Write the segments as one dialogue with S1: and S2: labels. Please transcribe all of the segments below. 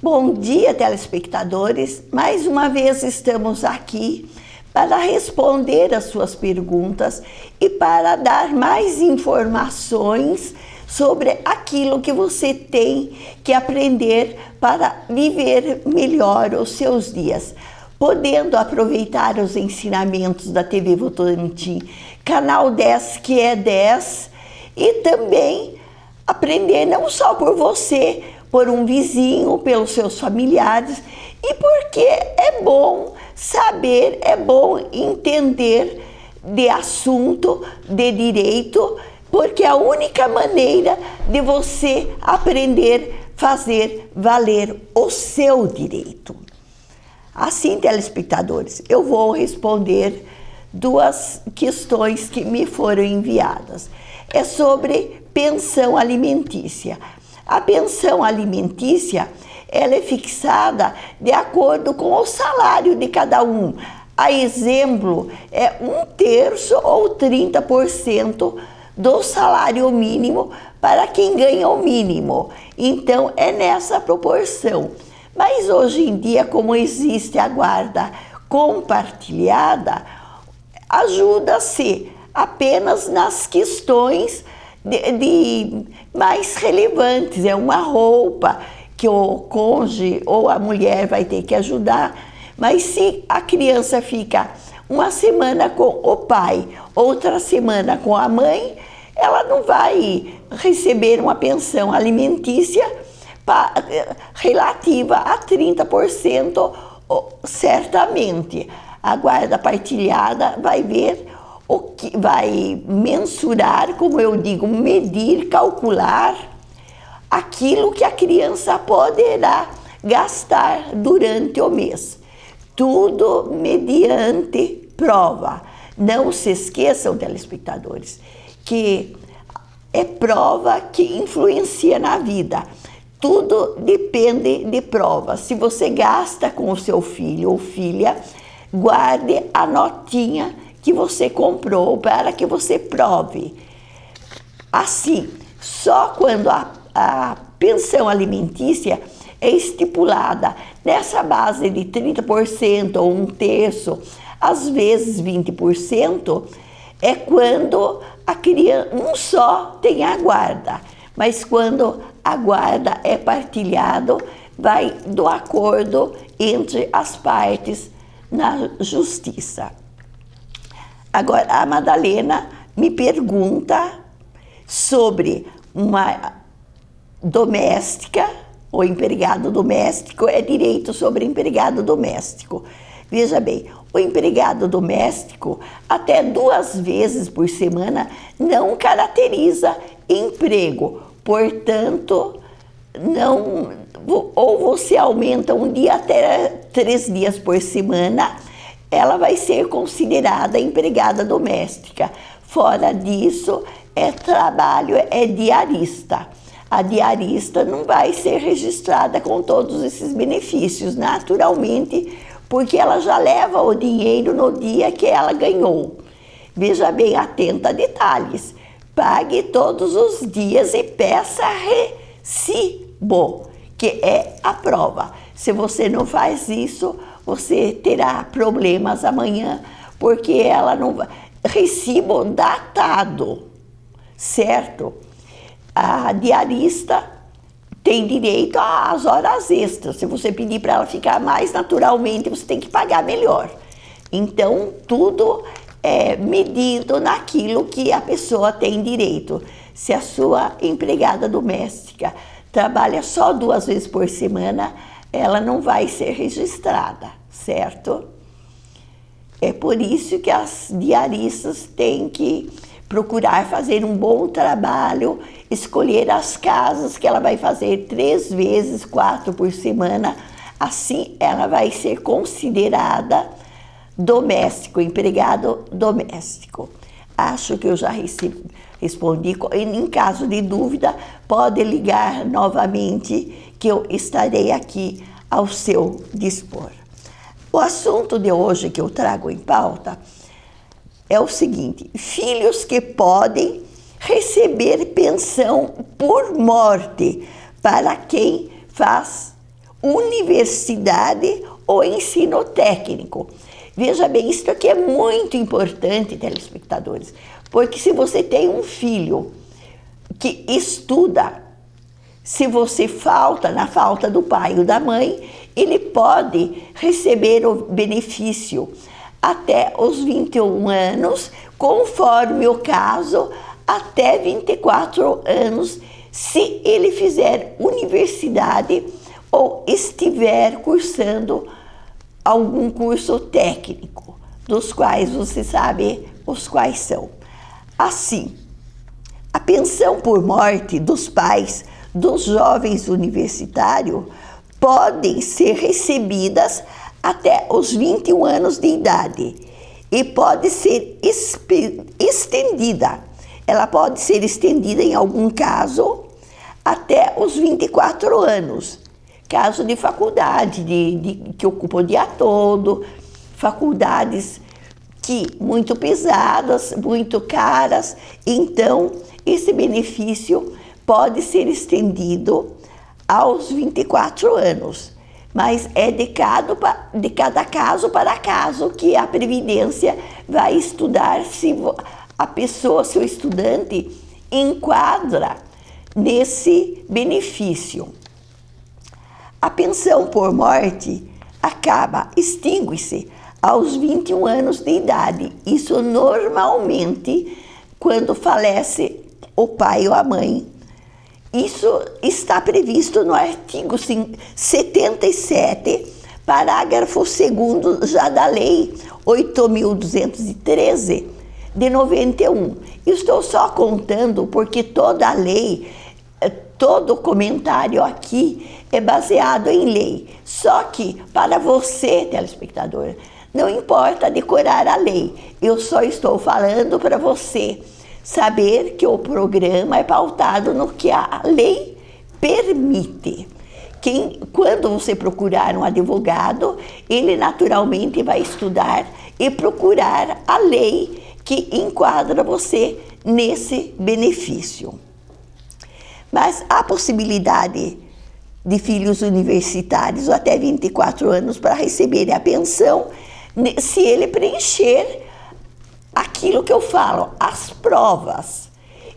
S1: Bom dia, telespectadores. Mais uma vez estamos aqui para responder as suas perguntas e para dar mais informações sobre aquilo que você tem que aprender para viver melhor os seus dias, podendo aproveitar os ensinamentos da TV Votorantim, canal 10, que é 10, e também aprender não só por você, por um vizinho, pelos seus familiares, e porque é bom saber, é bom entender de assunto, de direito, porque é a única maneira de você aprender a fazer valer o seu direito. Assim, telespectadores, eu vou responder duas questões que me foram enviadas. É sobre pensão alimentícia. A pensão alimentícia, ela é fixada de acordo com o salário de cada um. A exemplo, é 1/3 ou 30% do salário mínimo para quem ganha o mínimo. Então, é nessa proporção. Mas hoje em dia, como existe a guarda compartilhada, ajuda-se apenas nas questões de mais relevantes. É uma roupa que o cônjuge ou a mulher vai ter que ajudar, mas se a criança fica uma semana com o pai, outra semana com a mãe, ela não vai receber uma pensão alimentícia relativa a 30%, certamente. A guarda partilhada vai ver o que vai mensurar, como eu digo, medir, calcular aquilo que a criança poderá gastar durante o mês. Tudo mediante prova. Não se esqueçam, telespectadores, que é prova que influencia na vida. Tudo depende de prova. Se você gasta com o seu filho ou filha, guarde a notinha que você comprou para que você prove. Assim, só quando a pensão alimentícia é estipulada nessa base de 30% ou 1/3, às vezes 20%, é quando a criança um só tem a guarda. Mas quando a guarda é partilhada, vai do acordo entre as partes na justiça. Agora, a Madalena me pergunta sobre uma doméstica, o empregado doméstico, é direito sobre empregado doméstico. Veja bem, o empregado doméstico, até 2 vezes por semana, não caracteriza emprego. Portanto, não, ou você aumenta um dia até 3 dias por semana, ela vai ser considerada empregada doméstica. Fora disso, é trabalho, é diarista. A diarista não vai ser registrada com todos esses benefícios, naturalmente, porque ela já leva o dinheiro no dia que ela ganhou. Veja bem, atenta a detalhes. Pague todos os dias e peça recibo, que é a prova. Se você não faz isso, você terá problemas amanhã, porque ela não vai. Recibo datado, certo? A diarista tem direito às horas extras. Se você pedir para ela ficar mais, naturalmente você tem que pagar melhor. Então, tudo é medido naquilo que a pessoa tem direito. Se a sua empregada doméstica trabalha só 2 vezes por semana, ela não vai ser registrada, certo? É por isso que as diaristas têm que procurar fazer um bom trabalho, escolher as casas que ela vai fazer 3 vezes, 4 por semana. Assim, ela vai ser considerada doméstico, empregado doméstico. Acho que eu já respondi. Em caso de dúvida, pode ligar novamente, que eu estarei aqui ao seu dispor. O assunto de hoje que eu trago em pauta é o seguinte: filhos que podem receber pensão por morte para quem faz universidade ou ensino técnico. Veja bem, isso aqui é muito importante, telespectadores, porque se você tem um filho que estuda, se você falta, na falta do pai ou da mãe, ele pode receber o benefício até os 21 anos, conforme o caso, até 24 anos, se ele fizer universidade ou estiver cursando algum curso técnico, dos quais você sabe os quais são. Assim, a pensão por morte dos pais dos jovens universitários podem ser recebidas até os 21 anos de idade e pode ser estendida. Ela pode ser estendida, em algum caso, até os 24 anos. Caso de faculdade, que ocupa o dia todo, faculdades muito pesadas, muito caras, então esse benefício pode ser estendido aos 24 anos, mas é de cada caso para caso que a Previdência vai estudar se a pessoa, se o estudante, enquadra nesse benefício. A pensão por morte extingue-se aos 21 anos de idade. Isso normalmente quando falece o pai ou a mãe. Isso está previsto no artigo 77, parágrafo 2º, já da Lei 8.213, de 91. Estou só contando porque toda a lei, todo comentário aqui é baseado em lei. Só que, para você, telespectador, não importa decorar a lei. Eu só estou falando para você saber que o programa é pautado no que a lei permite. Quando você procurar um advogado, ele naturalmente vai estudar e procurar a lei que enquadra você nesse benefício. Mas há possibilidade de filhos universitários até 24 anos para receber a pensão, se ele preencher aquilo que eu falo, as provas.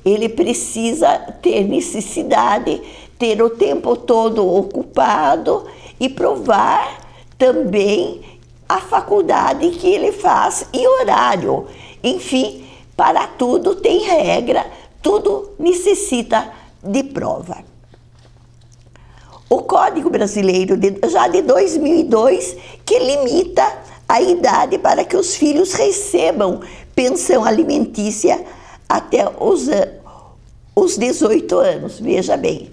S1: Ele precisa ter necessidade, ter o tempo todo ocupado e provar também a faculdade que ele faz e horário. Enfim, para tudo tem regra, tudo necessita de prova. O Código Brasileiro, já de 2002, que limita a idade para que os filhos recebam pensão alimentícia até os 18 anos. Veja bem,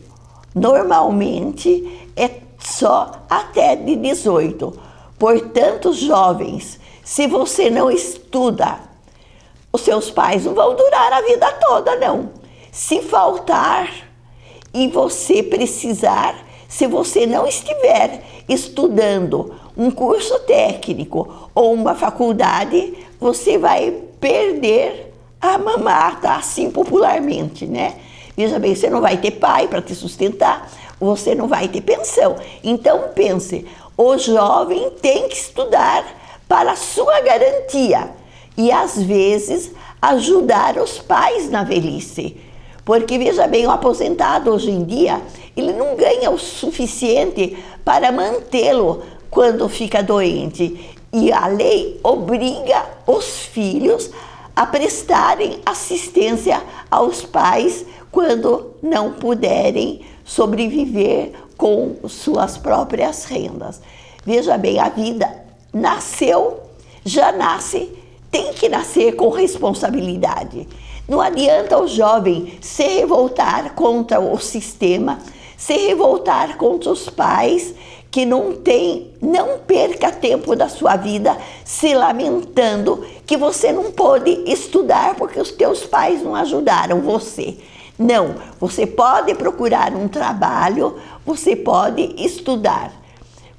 S1: normalmente é só até de 18. Portanto, jovens, se você não estuda, os seus pais não vão durar a vida toda, não. Se faltar e você precisar, se você não estiver estudando um curso técnico ou uma faculdade, você vai perder a mamata, assim popularmente, né? Veja bem, você não vai ter pai para te sustentar, você não vai ter pensão. Então pense, o jovem tem que estudar para a sua garantia e às vezes ajudar os pais na velhice. Porque veja bem, o aposentado hoje em dia, ele não ganha o suficiente para mantê-lo quando fica doente. E a lei obriga os filhos a prestarem assistência aos pais quando não puderem sobreviver com suas próprias rendas. Veja bem, a vida nasceu, já nasce, tem que nascer com responsabilidade. Não adianta o jovem se revoltar contra o sistema, se revoltar contra os pais, que não perca tempo da sua vida se lamentando que você não pôde estudar porque os teus pais não ajudaram você. Não, você pode procurar um trabalho, você pode estudar.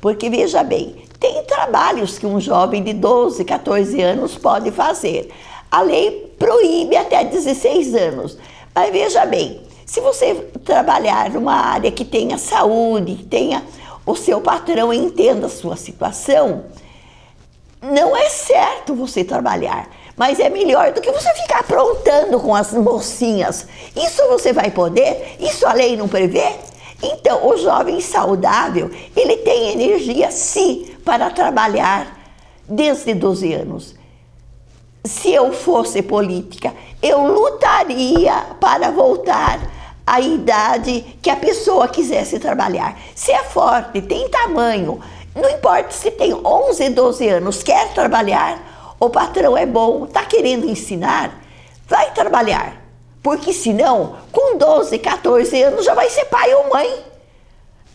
S1: Porque veja bem, tem trabalhos que um jovem de 12, 14 anos pode fazer. A lei proíbe até 16 anos. Mas veja bem, se você trabalhar numa área que tenha saúde, que tenha o seu patrão entenda a sua situação, não é certo você trabalhar, mas é melhor do que você ficar aprontando com as mocinhas. Isso você vai poder? Isso a lei não prevê? Então, o jovem saudável, ele tem energia, sim, para trabalhar desde 12 anos. Se eu fosse política, eu lutaria para voltar à idade que a pessoa quisesse trabalhar. Se é forte, tem tamanho, não importa se tem 11, 12 anos, quer trabalhar, o patrão é bom, está querendo ensinar, vai trabalhar. Porque senão, com 12, 14 anos, já vai ser pai ou mãe.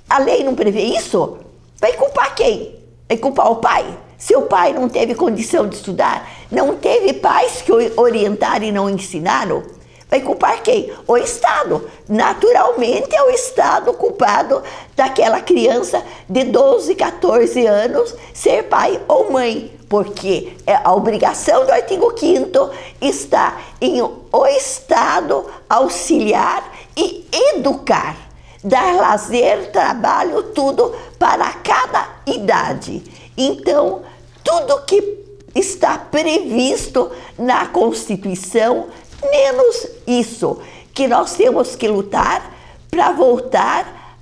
S1: A lei não prevê isso? Vai culpar quem? Vai culpar o pai? Seu pai não teve condição de estudar? Não teve pais que o orientaram e não ensinaram? Vai culpar quem? O Estado. Naturalmente é o Estado culpado daquela criança de 12, 14 anos ser pai ou mãe. Porque a obrigação do artigo 5º está em o Estado auxiliar e educar. Dar lazer, trabalho, tudo para cada idade. Então, tudo que está previsto na Constituição, menos isso, que nós temos que lutar para voltar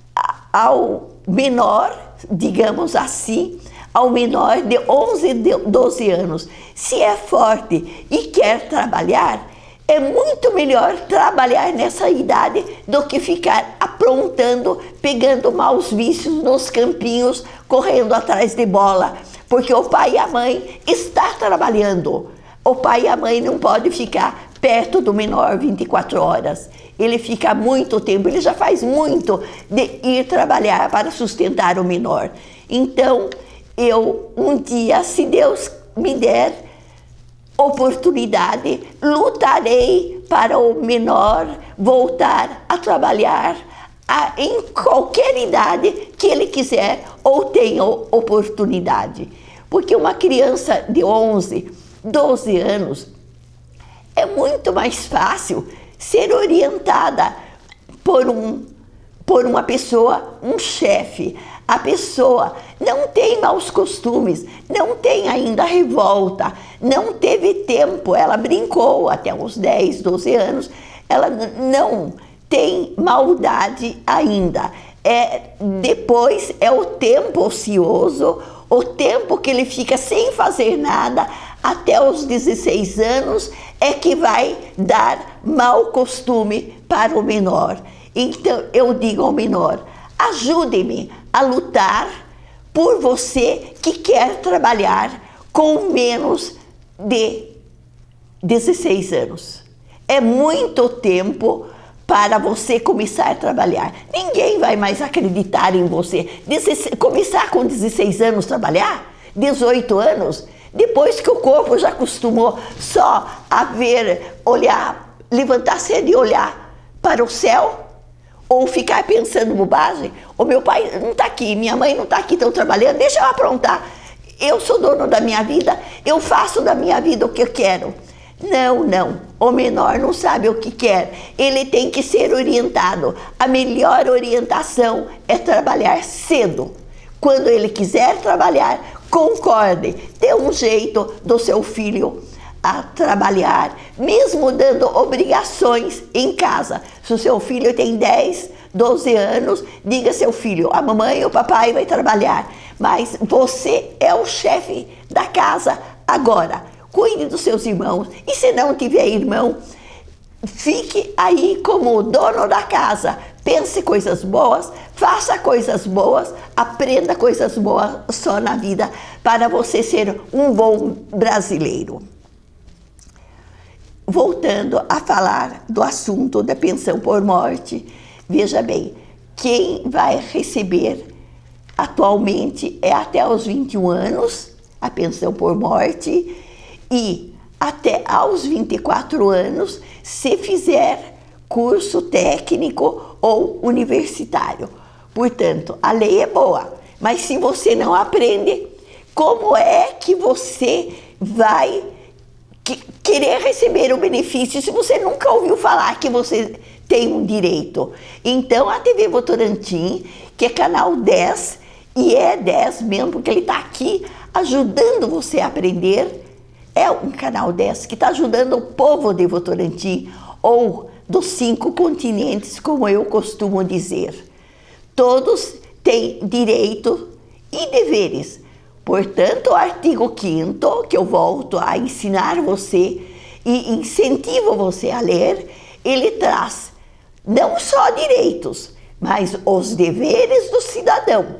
S1: ao menor, digamos assim, ao menor de 11, 12 anos. Se é forte e quer trabalhar, é muito melhor trabalhar nessa idade do que ficar aprontando, pegando maus vícios nos campinhos, correndo atrás de bola. Porque o pai e a mãe estão trabalhando. O pai e a mãe não podem ficar perto do menor 24 horas. Ele fica muito tempo, ele já faz muito de ir trabalhar para sustentar o menor. Então, eu um dia, se Deus me der oportunidade, lutarei para o menor voltar a trabalhar em qualquer idade que ele quiser ou tenha oportunidade. Porque uma criança de 11, 12 anos é muito mais fácil ser orientada por uma pessoa, um chefe. A pessoa não tem maus costumes, não tem ainda revolta, não teve tempo, ela brincou até uns 10, 12 anos, ela não tem maldade ainda. Depois é o tempo ocioso, o tempo que ele fica sem fazer nada, até os 16 anos, é que vai dar mau costume para o menor. Então, eu digo ao menor, ajude-me a lutar por você que quer trabalhar com menos de 16 anos. É muito tempo para você começar a trabalhar. Ninguém vai mais acreditar em você. Começar com 16 anos a trabalhar? 18 anos? Depois que o corpo já acostumou só a ver, olhar, levantar cedo e olhar para o céu, ou ficar pensando bobagem, o meu pai não está aqui, minha mãe não está aqui, estão trabalhando, deixa eu aprontar. Eu sou dono da minha vida, eu faço da minha vida o que eu quero. Não, o menor não sabe o que quer, ele tem que ser orientado. A melhor orientação é trabalhar cedo. Quando ele quiser trabalhar, concorde, dê um jeito do seu filho a trabalhar, mesmo dando obrigações em casa. Se o seu filho tem 10, 12 anos, diga seu filho, a mamãe e o papai vai trabalhar, mas você é o chefe da casa agora. Cuide dos seus irmãos, e se não tiver irmão, fique aí como dono da casa. Pense coisas boas, faça coisas boas, aprenda coisas boas só na vida para você ser um bom brasileiro. Voltando a falar do assunto da pensão por morte, veja bem, quem vai receber atualmente é até os 21 anos a pensão por morte e até aos 24 anos se fizer curso técnico ou universitário. Portanto, a lei é boa, mas se você não aprende, como é que você vai querer receber o benefício se você nunca ouviu falar que você tem um direito? Então, a TV Votorantim, que é canal 10, e é 10 mesmo, porque ele está aqui ajudando você a aprender. É um canal 10 que está ajudando o povo de Votorantim, ou dos 5 continentes, como eu costumo dizer. Todos têm direito e deveres. Portanto, o artigo 5º, que eu volto a ensinar você e incentivo você a ler, ele traz não só direitos, mas os deveres do cidadão.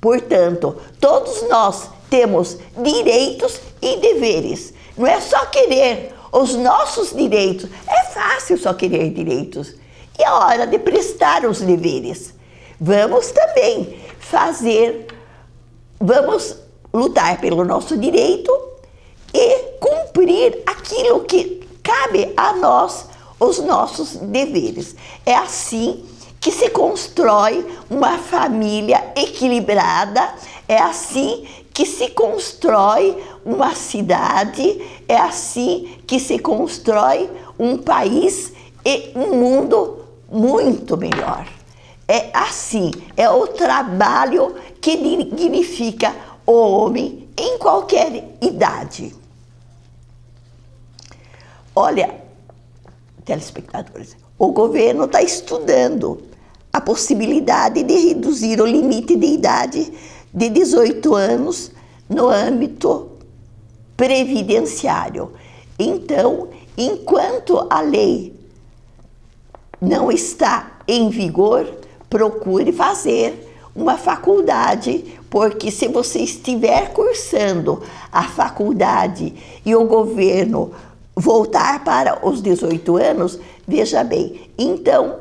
S1: Portanto, todos nós temos direitos e deveres. Não é só querer os nossos direitos. É fácil só querer direitos. E é hora de prestar os deveres. Vamos também vamos lutar pelo nosso direito e cumprir aquilo que cabe a nós, os nossos deveres. É assim que se constrói uma família equilibrada, é assim que se constrói uma cidade, é assim que se constrói um país e um mundo muito melhor. É assim, é o trabalho que dignifica o homem em qualquer idade. Olha, telespectadores, o governo está estudando a possibilidade de reduzir o limite de idade de 18 anos no âmbito previdenciário. Então, enquanto a lei não está em vigor, procure fazer uma faculdade, porque se você estiver cursando a faculdade e o governo voltar para os 18 anos, veja bem, então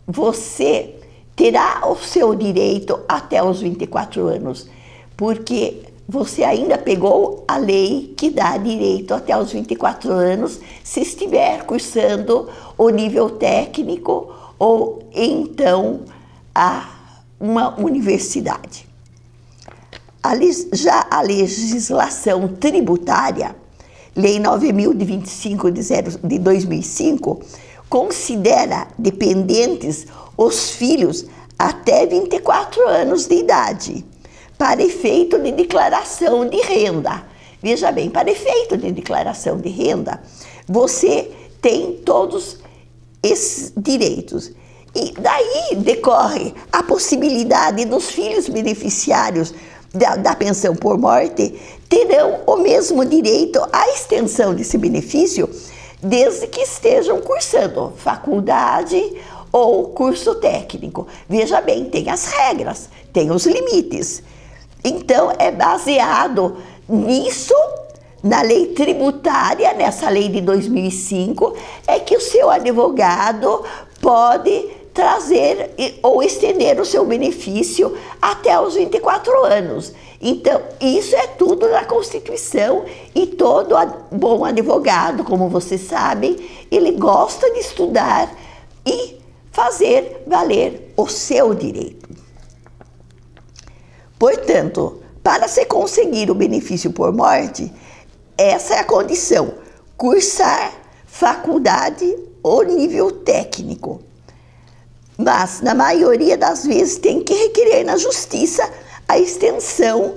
S1: você terá o seu direito até os 24 anos, porque você ainda pegou a lei que dá direito até os 24 anos se estiver cursando o nível técnico ou então a uma universidade. Já a legislação tributária, Lei 9.025 de 2005, considera dependentes os filhos até 24 anos de idade, para efeito de declaração de renda. Veja bem, para efeito de declaração de renda, você tem todos esses direitos. E daí decorre a possibilidade dos filhos beneficiários da pensão por morte terão o mesmo direito à extensão desse benefício, desde que estejam cursando faculdade ou curso técnico. Veja bem, tem as regras, tem os limites. Então, é baseado nisso, na lei tributária, nessa lei de 2005, é que o seu advogado pode trazer ou estender o seu benefício até os 24 anos. Então, isso é tudo na Constituição e todo bom advogado, como vocês sabem, ele gosta de estudar e fazer valer o seu direito. Portanto, para se conseguir o benefício por morte, essa é a condição: cursar faculdade ou nível técnico. Mas, na maioria das vezes, tem que requerer na justiça a extensão,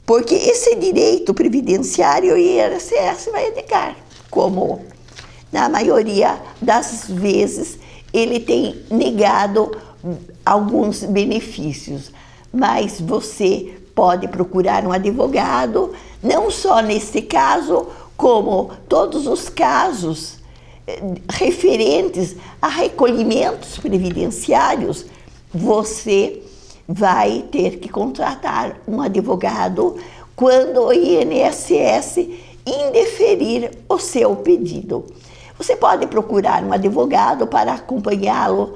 S1: porque esse direito previdenciário o INSS vai negar, como na maioria das vezes ele tem negado alguns benefícios. Mas você pode procurar um advogado, não só nesse caso, como todos os casos referentes a recolhimentos previdenciários, você vai ter que contratar um advogado quando o INSS indeferir o seu pedido. Você pode procurar um advogado para acompanhá-lo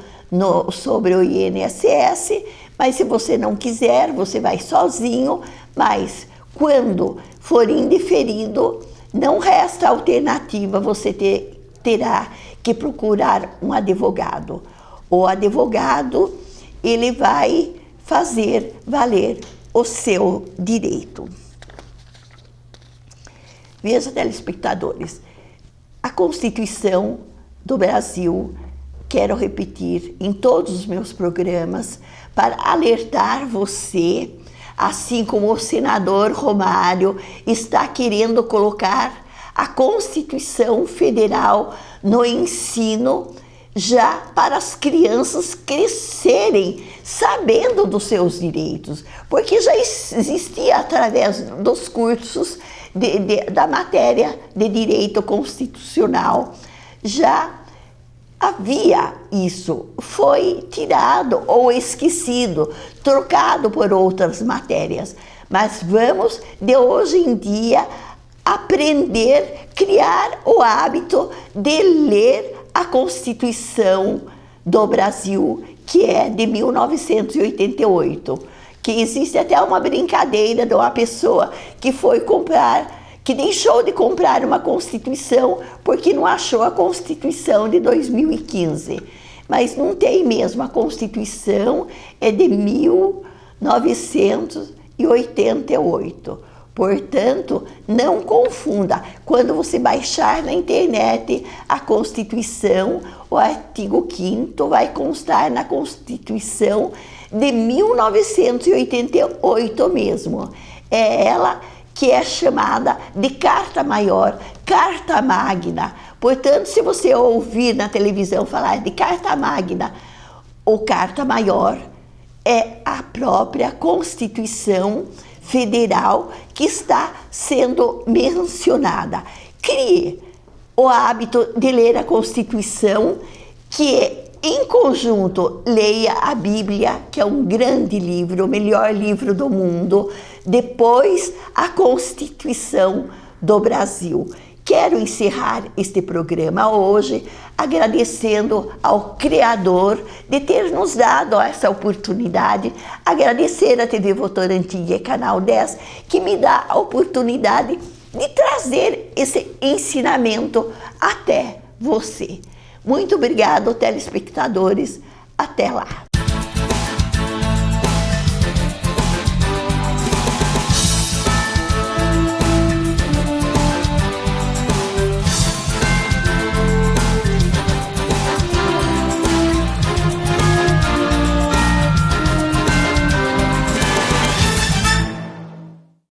S1: sobre o INSS, mas se você não quiser, você vai sozinho, mas quando for indeferido, não resta alternativa, você terá que procurar um advogado. O advogado, ele vai fazer valer o seu direito. Veja, telespectadores, a Constituição do Brasil quero repetir em todos os meus programas para alertar você, assim como o senador Romário está querendo colocar a Constituição Federal no ensino, já para as crianças crescerem sabendo dos seus direitos, porque já existia através dos cursos da matéria de direito constitucional, já havia isso, foi tirado ou esquecido, trocado por outras matérias, mas vamos de hoje em dia aprender, criar o hábito de ler a Constituição do Brasil, que é de 1988, que existe até uma brincadeira de uma pessoa que foi comprar, que deixou de comprar uma Constituição porque não achou a Constituição de 2015. Mas não tem mesmo, a Constituição é de 1988. Portanto, não confunda. Quando você baixar na internet a Constituição, o artigo 5º vai constar na Constituição de 1988 mesmo. É ela que é chamada de Carta Maior, Carta Magna. Portanto, se você ouvir na televisão falar de Carta Magna ou Carta Maior, é a própria Constituição Federal que está sendo mencionada. Crie o hábito de ler a Constituição, que em conjunto leia a Bíblia, que é um grande livro, o melhor livro do mundo, depois a Constituição do Brasil. Quero encerrar este programa hoje agradecendo ao Criador de ter nos dado essa oportunidade, agradecer a TV Votorantim e Canal 10, que me dá a oportunidade de trazer esse ensinamento até você. Muito obrigado, telespectadores. Até lá.